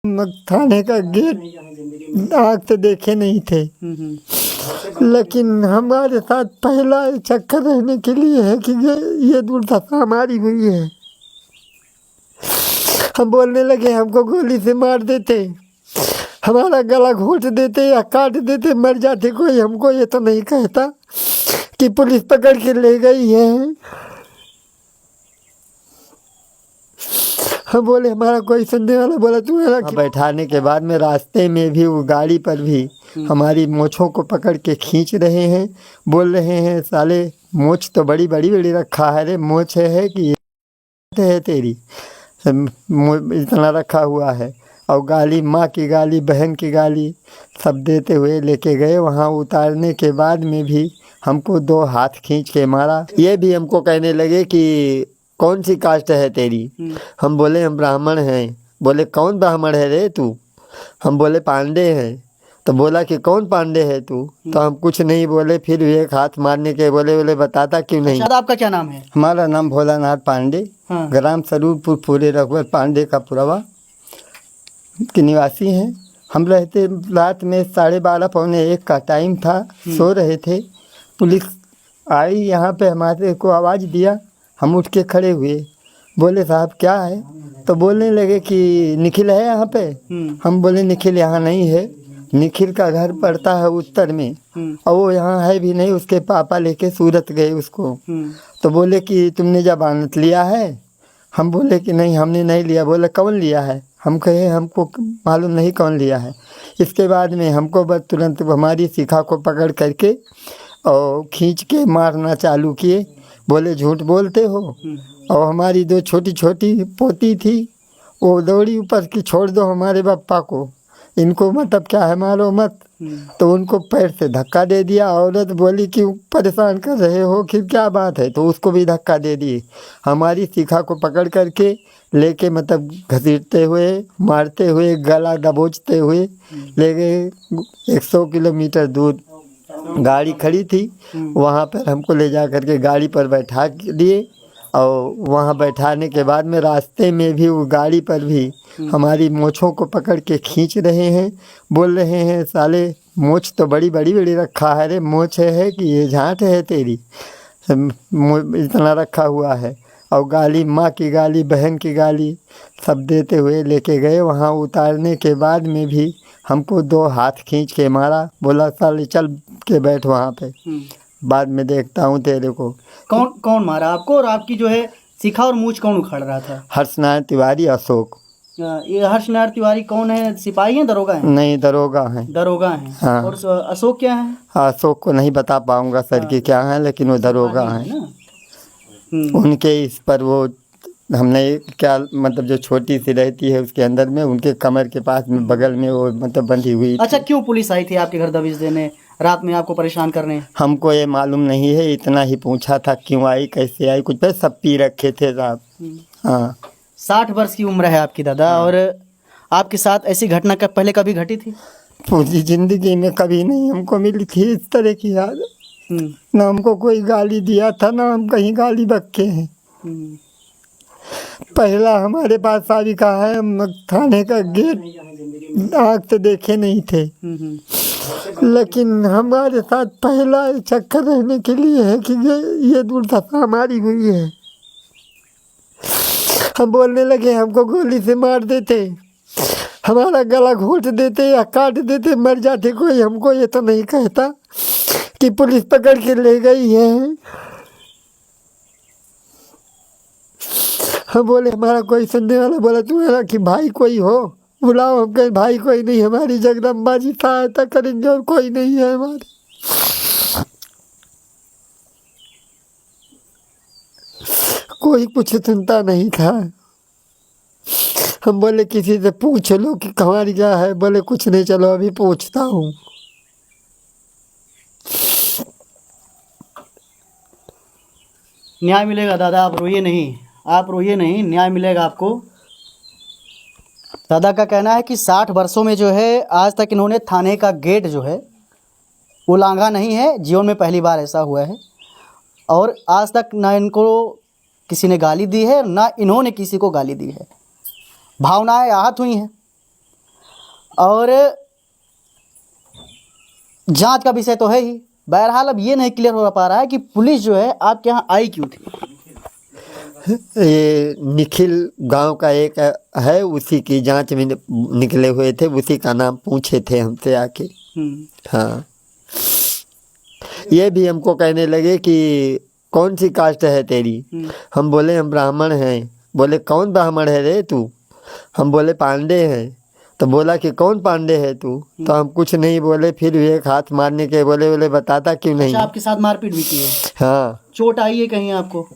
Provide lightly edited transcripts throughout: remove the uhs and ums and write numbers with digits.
थाने का गेट आग से देखे नहीं थे, लेकिन हमारे साथ पहला चक्कर रहने के लिए है कि ये दुर्दशा हमारी हुई है। हम बोलने लगे हमको गोली से मार देते, हमारा गला घोट देते या काट देते, मर जाते कोई हमको ये तो नहीं कहता कि पुलिस पकड़ के ले गई है। हम बोले हमारा कोई सुनने वाला, बोला तुम्हारा बैठाने के बाद में रास्ते में भी वो गाड़ी पर भी हमारी मोछों को पकड़ के खींच रहे हैं, बोल रहे हैं साले मोछ तो बड़ी बड़ी बड़ी रखा है रे, मोछ है कि ये है तेरी, इतना रखा हुआ है। और गाली, माँ की गाली, बहन की गाली सब देते हुए लेके गए। वहाँ उतारने के बाद में भी हमको 2 हाथ खींच के मारा। ये भी हमको कहने लगे कि कौन सी कास्ट है तेरी? हम बोले हम ब्राह्मण हैं। बोले कौन ब्राह्मण है रे तू? हम बोले पांडे हैं। तो बोला कि कौन पांडे है तू? तो हम कुछ नहीं बोले, फिर भी एक हाथ मारने के बोले बताता क्यों नहीं। अच्छा, आपका क्या नाम है? हमारा नाम भोलानाथ पांडे, हाँ। ग्राम स्वरूपपुर, पूरे रघुवर पांडे का पुरवा के निवासी हैं। हम रहते रात में 12:30 पौने 1 का टाइम था, सो रहे थे। पुलिस आई यहाँ पे, हमारे को आवाज़ दिया, हम उठ के खड़े हुए, बोले साहब क्या है? तो बोलने लगे कि निखिल है यहाँ पे। हम बोले निखिल यहाँ नहीं है, निखिल का घर पड़ता है उत्तर में और वो यहाँ है भी नहीं, उसके पापा लेके सूरत गए उसको। तो बोले कि तुमने जमानत लिया है? हम बोले कि नहीं हमने नहीं लिया। बोले कौन लिया है? हम कहे हमको मालूम नहीं कौन लिया है। इसके बाद में हमको बस तुरंत हमारी शिखा को पकड़ करके और खींच के मारना चालू किए। बोले झूठ बोलते हो। और हमारी 2 छोटी छोटी पोती थी, वो दौड़ी ऊपर की छोड़ दो हमारे पापा को, इनको मतलब क्या है मारो मत। तो उनको पैर से धक्का दे दिया। औरत बोली कि परेशान कर रहे हो कि क्या बात है, तो उसको भी धक्का दे दिए। हमारी शिखा को पकड़ करके लेके मतलब घसीटते हुए, मारते हुए, गला दबोचते हुए ले गए 100 किलोमीटर दूर। गाड़ी खड़ी थी, वहाँ पर हमको ले जा करके गाड़ी पर बैठा दिए। और वहाँ बैठाने के बाद में रास्ते में भी वो गाड़ी पर भी हमारी मोछों को पकड़ के खींच रहे हैं, बोल रहे हैं साले मोछ तो बड़ी बड़ी बड़ी रखा है रे, मोछ है कि ये झांट है तेरी, इतना रखा हुआ है। और गाली, माँ की गाली, बहन की गाली सब देते हुए लेके गए। वहाँ उतारने के बाद में भी हमको 2 हाथ खींच के मारा, बोला साले चल के बैठ वहाँ पे, बाद में देखता हूँ तेरे को। कौन कौन मारा आपको? और आपकी जो है शिखा और मूछ कौन उखाड़ रहा था? हर्षनारायण तिवारी, अशोक। ये हर्षनारायण तिवारी कौन है? सिपाही हैं, दरोगा हैं? नहीं, दरोगा हैं। दरोगा हैं। हाँ। और अशोक क्या है? अशोक को नहीं बता पाऊंगा सर कि क्या है, लेकिन वो दरोगा हैं। उनके इस पर वो हमने क्या मतलब जो छोटी सी रहती है उसके अंदर में, उनके कमर के पास में बगल में वो मतलब बंधी हुई। अच्छा, क्यों पुलिस आई थी आपके घर दबिश देने, रात में आपको परेशान करने? हमको ये मालूम नहीं है, इतना ही पूछा था क्यों आई, कैसे आई, कुछ पे सब पी रखे थे साहब। हाँ। 60 वर्ष की उम्र है आपकी दादा। और आपके साथ ऐसी घटना का पहले कभी घटी थी? पूरी जिंदगी में कभी नहीं हमको मिली थी इस तरह की याद। ना हमको कोई गाली दिया था, ना हम कहीं गाली बक्के हैं। पहला हमारे पास सारी का है, हम थाने का गेट आग से देखे नहीं थे, लेकिन हमारे साथ पहला चक्कर रहने के लिए है कि ये दुर्दशा हमारी हुई है। हम बोलने लगे हमको गोली से मार देते, हमारा गला घोट देते या काट देते, मर जाते कोई हमको ये तो नहीं कहता कि पुलिस पकड़ के ले गई है। हम बोले हमारा कोई सुनने वाला, बोला तुम्हारा कि भाई कोई हो बुलाओ। हम कहे भाई कोई नहीं, हमारी जगदम्बा जी सहायता करेंगे और कोई नहीं है हमारे। कोई कुछ सुनता नहीं था। हम बोले किसी से पूछ लो कि हमारी क्या है, बोले कुछ नहीं, चलो अभी पूछता हूँ। न्याय मिलेगा दादा, आप रोइए नहीं, आप रोइए नहीं, न्याय मिलेगा आपको। दादा का कहना है कि 60 वर्षों में जो है आज तक इन्होंने थाने का गेट जो है वो लांघा नहीं है, जीवन में पहली बार ऐसा हुआ है। और आज तक ना इनको किसी ने गाली दी है, ना इन्होंने किसी को गाली दी है। भावनाएं आहत हुई हैं, और जांच का विषय तो है ही। बहरहाल अब ये नहीं क्लियर हो पा रहा है कि पुलिस जो है आपके यहाँ आई क्यों थी। ये निखिल गांव का एक है, उसी की जांच में निकले हुए थे, उसी का नाम पूछे थे हमसे आके। हाँ, ये भी हमको कहने लगे कि कौन सी कास्ट है तेरी। हम बोले हम ब्राह्मण हैं। बोले कौन ब्राह्मण है रे तू। हम बोले पांडे हैं। तो बोला कि कौन पांडे है तू। तो हम कुछ नहीं बोले, फिर भी एक हाथ मारने के बोले बताता क्यों नहीं। अच्छा, आपके साथ मारपीट भी की है? हाँ। चोट आई है कहीं आपको?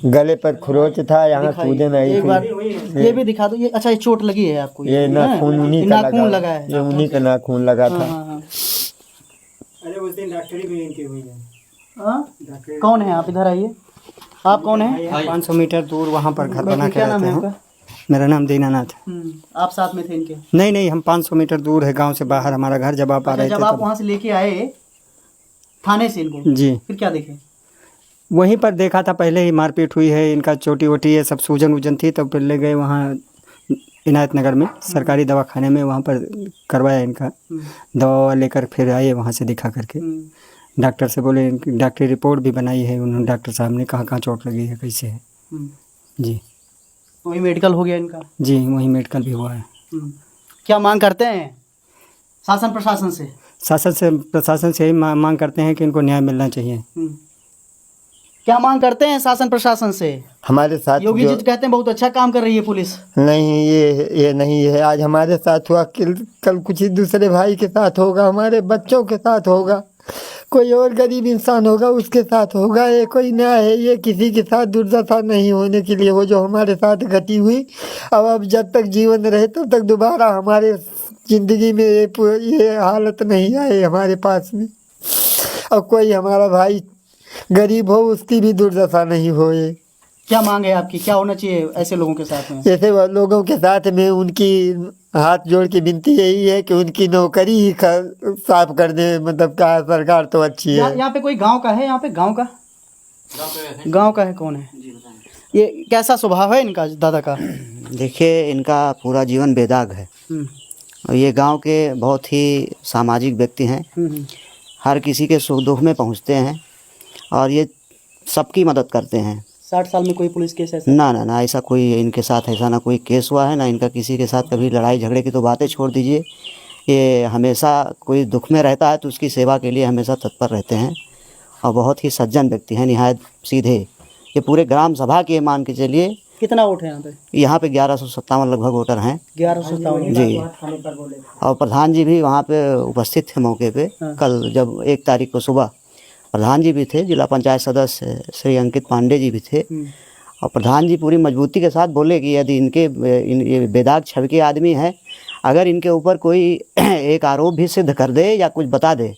गले पर खरोच था, यहाँ सूजन आई एक बार थी। ये भी दिखा दो। ये अच्छा, ये चोट लगी है आपको? ये नाखून उन्हीं का लगा है। ये उन्हीं का नाखून लगा था। अरे उस दिन डॉक्टरी भी इनकी हुई है। कौन है आप? इधर आइए। आप कौन है? 500 मीटर दूर वहाँ पर घर बना के क्या नाम रहते है हैं। आपका? मेरा नाम दीनानाथ। आप साथ में थे इनके? नहीं, हम 500 मीटर दूर है गांव से बाहर हमारा घर। जब आप आ रहे थे जब आप वहाँ से लेके आए थाने से इनको, जी, फिर क्या देखे? वहीं पर देखा था, पहले ही मारपीट हुई है, इनका चोटी वोटी ये सब सूजन वूजन थी। तब फिर ले गए वहाँ इनायत नगर में सरकारी दवाखाने में, वहाँ पर करवाया इनका दवा लेकर, फिर आए वहाँ से दिखा करके। डॉक्टर से बोले, इनकी डॉक्टरी रिपोर्ट भी बनाई है उन्होंने, डॉक्टर साहब ने कहाँ कहाँ चोट लगी है, कैसे है। जी, वही मेडिकल हो गया इनका? जी, वही मेडिकल भी हुआ है। क्या मांग करते हैं शासन प्रशासन से? प्रशासन से ही मांग करते हैं कि इनको न्याय मिलना चाहिए। क्या मांग करते हैं शासन प्रशासन से? हमारे साथ योगी जी कहते हैं बहुत अच्छा काम कर रही है पुलिस। नहीं, ये नहीं है। आज हमारे साथ हुआ, कल कुछ ही दूसरे भाई के साथ होगा, हमारे बच्चों के साथ होगा, कोई और गरीब इंसान होगा उसके साथ होगा। ये कोई न्याय है? ये किसी के साथ दुर्दशा नहीं होने के लिए वो जो हमारे साथ घटी हुई, अब जब तक जीवन रहे तब तक दोबारा हमारे ज़िंदगी में ये हालत नहीं आए हमारे पास में। और कोई हमारा भाई गरीब हो उसकी भी दुर्दशा नहीं होए। क्या मांग है आपकी? क्या होना चाहिए ऐसे लोगों के साथ में? ऐसे लोगों के साथ में उनकी हाथ जोड़ के विनती यही है कि उनकी नौकरी ही साफ कर दे। मतलब क्या, सरकार तो अच्छी है। यहाँ पे कोई गांव का है? यहाँ पे गांव का है? कौन है? ये कैसा स्वभाव है इनका, दादा का? देखिए, इनका पूरा जीवन बेदाग है और ये गांव के बहुत ही सामाजिक व्यक्ति हैं। हर किसी के सुख दुख में पहुंचते हैं और ये सबकी मदद करते हैं। 60 साल में कोई पुलिस केस ऐसा? ना, ऐसा कोई इनके साथ ऐसा ना कोई केस हुआ है, ना इनका किसी के साथ कभी लड़ाई झगड़े की तो बातें छोड़ दीजिए। ये हमेशा कोई दुख में रहता है तो उसकी सेवा के लिए हमेशा तत्पर रहते हैं और बहुत ही सज्जन व्यक्ति हैं, निहायत सीधे। ये पूरे ग्राम सभा के मान के चलिए। कितना वोट है यहाँ पे? यहाँ पे 1157 लगभग वोटर हैं। 1157 जी, और प्रधान जी भी वहाँ पे उपस्थित थे मौके पे। कल जब 1 तारीख को सुबह प्रधान जी भी थे, जिला पंचायत सदस्य श्री अंकित पांडे जी भी थे। और प्रधान जी पूरी मजबूती के साथ बोले कि यदि ये बेदाग छवि के आदमी हैं, अगर इनके ऊपर कोई एक आरोप भी सिद्ध कर दे या कुछ बता दे,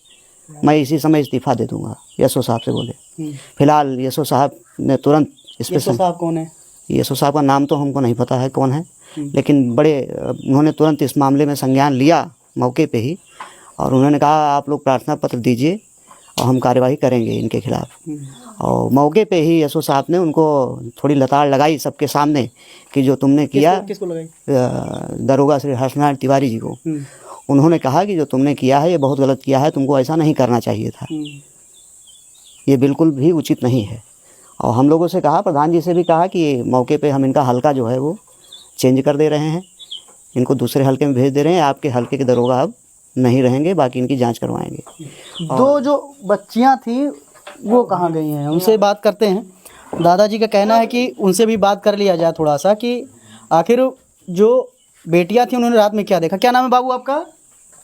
मैं इसी समय इस्तीफा दे दूंगा। यशो साहब से बोले। फिलहाल यशो साहब ने तुरंत इस पर। यशो साहब कौन है? यशो साहब का नाम तो हमको नहीं पता है कौन है, लेकिन उन्होंने तुरंत इस मामले में संज्ञान लिया मौके पे ही, और उन्होंने कहा आप लोग प्रार्थना पत्र दीजिए और हम कार्यवाही करेंगे इनके खिलाफ। और मौके पे ही यशो साहब ने उनको थोड़ी लताड़ लगाई सबके सामने कि जो तुमने किया। किसको लगाई? दरोगा श्री हर्षनारायण तिवारी जी को। उन्होंने कहा कि जो तुमने किया है ये बहुत गलत किया है, तुमको ऐसा नहीं करना चाहिए था, ये बिल्कुल भी उचित नहीं है। और हम लोगों से कहा, प्रधान जी से भी कहा कि मौके पे हम इनका हल्का जो है वो चेंज कर दे रहे हैं, इनको दूसरे हल्के में भेज दे रहे हैं, आपके हल्के के दरोगा अब नहीं रहेंगे, बाकी इनकी जांच करवाएंगे। दो जो बच्चियां थी वो कहाँ गई हैं? उनसे बात करते हैं। दादाजी का कहना है कि उनसे भी बात कर लिया जाए थोड़ा सा, कि आखिर जो बेटियां थी उन्होंने रात में क्या देखा। क्या नाम है बाबू आपका?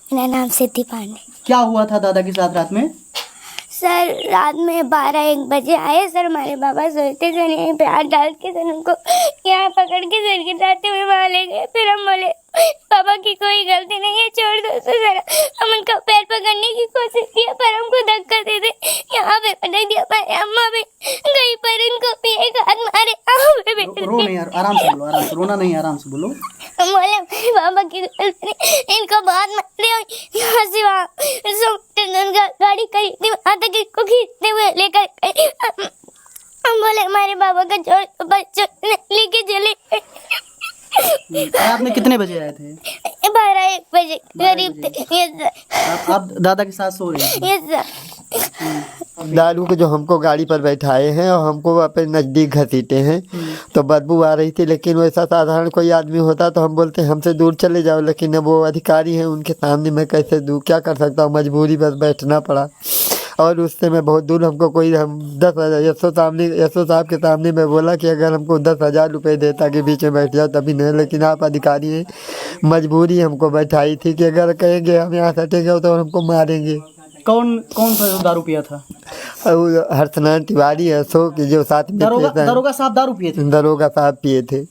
मेरा नाम सिद्धि पांडे। क्या हुआ था दादा के साथ रात में? सर रात में 12-1 बजे आए सर, हमारे बाबा सोते थे, यहीं पे हाथ डाल के सर उनको यहाँ पकड़ के सर गिराते हुए वहाँ ले गए। फिर हम बोले पापा की कोई गलती नहीं है, छोड़ दो। तो सर हम उनका पैर पकड़ने की कोशिश किया पर हमको धक्का दे दे, यहाँ पे पटक दिया। पर अम्मा भी गई पर इनको भी एक हाथ मारे। रो नहीं यार, आराम से बोलो, आराम से, रोना नहीं, आराम से बोलो। हम बोले मेरे पापा की गलती नहीं, इनको बहुत मारे। यहाँ से वहाँ गाड़ी खरीदी, वहाँ तक इसको खींचते हुए लेकर गए। हम बोले हमारे बाबा का छोड़ बच्चों लेके चले। रात में कितने बजे आए थे? 12-1 बजे गरीब थे। यस सर, आप दादा के साथ सो रहे हैं? Yes sir. दारू को जो हमको गाड़ी पर बैठाए हैं और हमको अपने नज़दीक घसीटे हैं, तो बदबू आ रही थी। लेकिन वैसा साधारण कोई आदमी होता तो हम बोलते हमसे दूर चले जाओ, लेकिन अब वो अधिकारी हैं, उनके सामने मैं कैसे दूर, क्या कर सकता हूँ, मजबूरी बस बैठना पड़ा। और उससे मैं बहुत दूर, हमको कोई हम 10,000 यशो साहब के सामने मैं बोला कि अगर हमको 10,000 रुपये देता कि बीच में बैठ जाओ तभी नहीं, लेकिन आप अधिकारी हैं, मजबूरी हमको बैठाई थी कि अगर कहेंगे हम यहाँ से हटेंगे तो हमको मारेंगे। कौन कौन था जो दारू पिया था? और हर्षनारायण तिवारी अशोक जो साथ में दरोगा साहब दारू पिए थे? दरोगा साहब पिए थे।